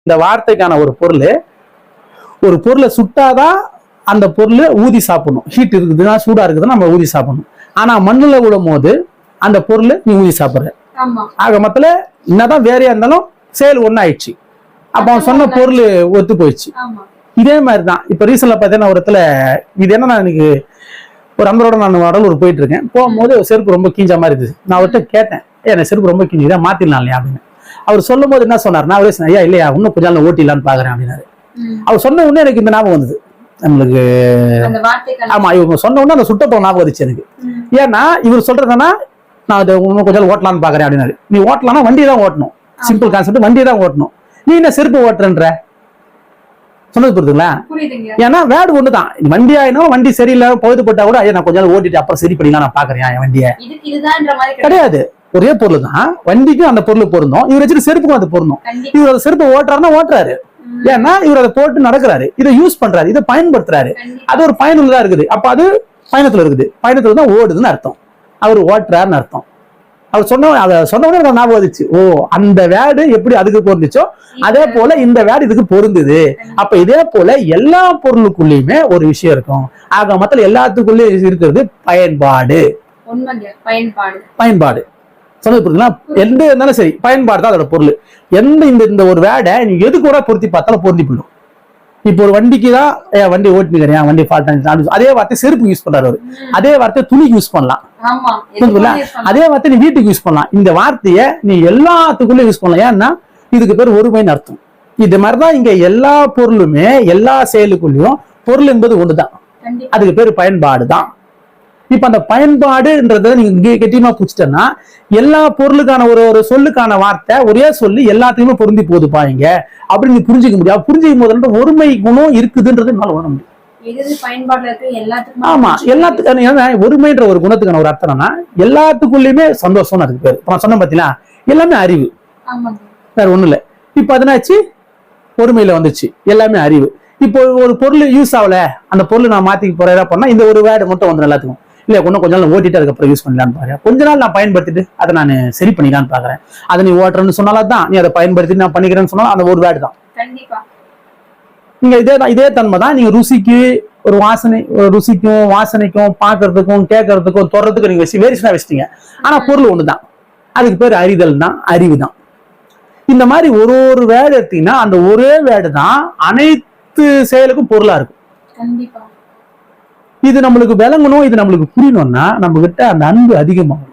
இந்த வார்த்தைக்கான ஒரு பொருளை சுட்டாதான் அந்த பொருள் ஊதி சாப்பிடணும். ஹீட் இருக்குதுன்னா, சூடா இருக்குதுன்னா நம்ம ஊதி சாப்பிடணும். ஆனா மண்ணுல விடும் போது அந்த பொருள் நீ ஊதி சாப்பிடுற. ஆக மொத்தத்துல என்னதான் வேறையா இருந்தாலும் செயல் ஒன்னாயிடுச்சு. அப்ப அவன் சொன்ன பொருள் ஒத்து போயிடுச்சு. இதே மாதிரிதான் இப்ப ரீசன்ல பாத்தீங்கன்னா ஒரு இடத்துல இது என்ன, எனக்கு ஒரு அந்தரோட நான் வடலூர் போயிட்டு இருக்கேன். போகும்போது செருப்பு ரொம்ப கீஞ்ச மாதிரி இருந்துச்சு. நான் அவர்கிட்ட கேட்டேன், எனக்கு செருப்பு ரொம்ப கீஞ்சி இதான் மாத்திடலாம் இல்லையா அப்படின்னு. அவர் சொல்லும் போது என்ன சொன்னார், அவரே சொன்னேன், ஐயா இல்லையா இன்னும் கொஞ்ச நாள் ஓட்டிடலான்னு பாக்குறேன் அப்படின்னாரு. அவர் சொன்ன உடனே எனக்கு இந்த ஞாபகம் வந்தது நம்மளுக்கு. ஆமா, இவங்க சொன்ன உடனே அந்த சுட்டப்போ ஞாபகம் வந்துச்சு எனக்கு. ஏன்னா இவர் சொல்றதுன்னா நான் இன்னும் கொஞ்சம் ஓட்டலான்னு பாக்குறேன் அப்படின்னாரு. நீ ஓட்டலாம்னா வண்டியை தான் ஓட்டணும். சிம்பிள் கான்செப்ட், வண்டியை தான் ஓட்டணும். நீ என்ன செருப்பு ஓட்டுறன்ற சொன்னது புரியுதுங்களா? ஏன்னா வேடு ஒண்ணுதான். வண்டி ஆயினாலும் வண்டி சரியில்லை பழுது போட்டா கூட ஐயா நான் கொஞ்ச நாள் ஓட்டிட்டு அப்புறம் சரி பண்ணிக்கலாம் நான் பாக்குறேன் என் வண்டியை கிடையாது. ஒரே பொருள் தான், வண்டிக்கும் அந்த பொருள் பொருந்தும். இவர் வச்சுட்டு செருப்புக்கும் அது பொருந்தும். இவர் அந்த செருப்பு ஓட்டுறாருன்னா ஓட்டுறாரு, ஏன்னா இவர் அதை போட்டு நடக்கிறாரு, இதை யூஸ் பண்றாரு, இதை பயன்படுத்துறாரு. அது ஒரு பயனுள்ளதா இருக்குது. அப்ப அது பயணத்துல இருக்குது, பயணத்துல தான் ஓடுதுன்னு அர்த்தம். அவர் ஓட்டுறாருன்னு அர்த்தம். அவர் அதை சொன்ன உடனே ஞாபகம் வந்துச்சு. ஓ, அந்த வேடு எப்படி அதுக்கு பொருந்துச்சோ அதே போல இந்த வேடு இதுக்கு பொருந்துது. அப்ப இதே போல எல்லா பொருளுக்குள்ளயுமே ஒரு விஷயம் இருக்கும். ஆக மொத்தம் எல்லாத்துக்குள்ளயும் இருக்கிறது பயன்பாடு. பயன்பாடு சொன்னது புரியுதுங்களா? எந்த இருந்தாலும் சரி பயன்பாடு தான் அதோட பொருள். இந்த ஒரு வேடை நீ எது கூட பொருத்தி பார்த்தாலும் பொருந்தி போயிடும். இப்போ ஒரு வண்டிக்கு தான் வண்டி ஓட்டிக்கிறேன், வண்டி ஃபால்ட், அதே வார்த்தை செருப்பு யூஸ் பண்றாரு, அதே வார்த்தை துணிக்கு யூஸ் பண்ணலாம், அதே வார்த்தை நீ வீட்டுக்கு யூஸ் பண்ணலாம். இந்த வார்த்தையை நீ எல்லாத்துக்குள்ளயும் யூஸ் பண்ணலாம். ஏன்னா இதுக்கு பேர் ஒருமைன்னு அர்த்தம். இது மாதிரிதான் இங்க எல்லா பொருளுமே எல்லா செயலுக்குள்ளயும் பொருள் என்பது ஒண்ணுதான், அதுக்கு பேர் பயன்பாடு தான். இப்ப அந்த பயன்பாடுன்றத நீங்க கெட்டியமா புடிச்சிட்டேன்னா எல்லா பொருளுக்கான ஒரு சொல்லுக்கான வார்த்தை ஒரே சொல்லி எல்லாத்துக்குமே பொருந்தி போகுதுப்பா இங்க அப்படின்னு நீ புரிஞ்சுக்க முடியாது. புரிஞ்சுக்கும் போது ஒருமை குணம் இருக்குதுன்றது என்னால உணர முடியும். ஆமா, எல்லாத்துக்கும் ஒருமைன்ற ஒரு குணத்துக்கான ஒரு அர்த்தம்னா எல்லாத்துக்குள்ளயுமே சந்தோஷம் அதுக்கு பேரு. நான் சொன்ன பாத்தீங்களா, எல்லாமே அறிவு, வேற ஒண்ணு இல்ல. இப்ப அதனாச்சு ஒருமையில வந்துச்சு, எல்லாமே அறிவு. இப்போ ஒரு பொருள் யூஸ் ஆகல, அந்த பொருள் நான் மாத்திக்க போறேன் பண்ணா இந்த ஒரு வேர்டு மட்டும் வந்துடும் எல்லாத்துக்கும். இல்ல இன்னும் கொஞ்ச நாள் ஓட்டிட்டு அதுக்கப்புறம் யூஸ் பண்ணலான்னு பாருங்க. கொஞ்ச நாள் நான் பயன்படுத்திட்டு அதை நான் சரி பண்ணிக்கலான்னு பாக்குறேன். அதை நீ ஓட்டுறன்னு சொன்னாலும் தான், நீ அதை பயன்படுத்திட்டு நான் பண்ணிக்கிறேன்னு சொன்னாலும் அந்த ஒரு வேர்டு தான். நீங்க இதே தன்மை தான் நீங்க ருசிக்கு ஒரு ருசிக்கும் வாசனைக்கும் பாக்குறதுக்கும் கேட்கறதுக்கும் தொடறதுக்கும் நீங்க வேரியேஷனா வச்சிட்டீங்க. ஆனா பொருள் ஒண்ணுதான், அதுக்கு பேர் அறிதல் தான், அறிவு தான். இந்த மாதிரி ஒரு வேர்டு எடுத்தீங்கன்னா அந்த ஒரே வேர்டு தான் அனைத்து செயலுக்கும் பொருளா இருக்கும். இது நம்மளுக்கு விளங்கணும், இது நம்மளுக்கு புரியணும்னா நம்ம கிட்ட அந்த அன்பு அதிகமாகும்.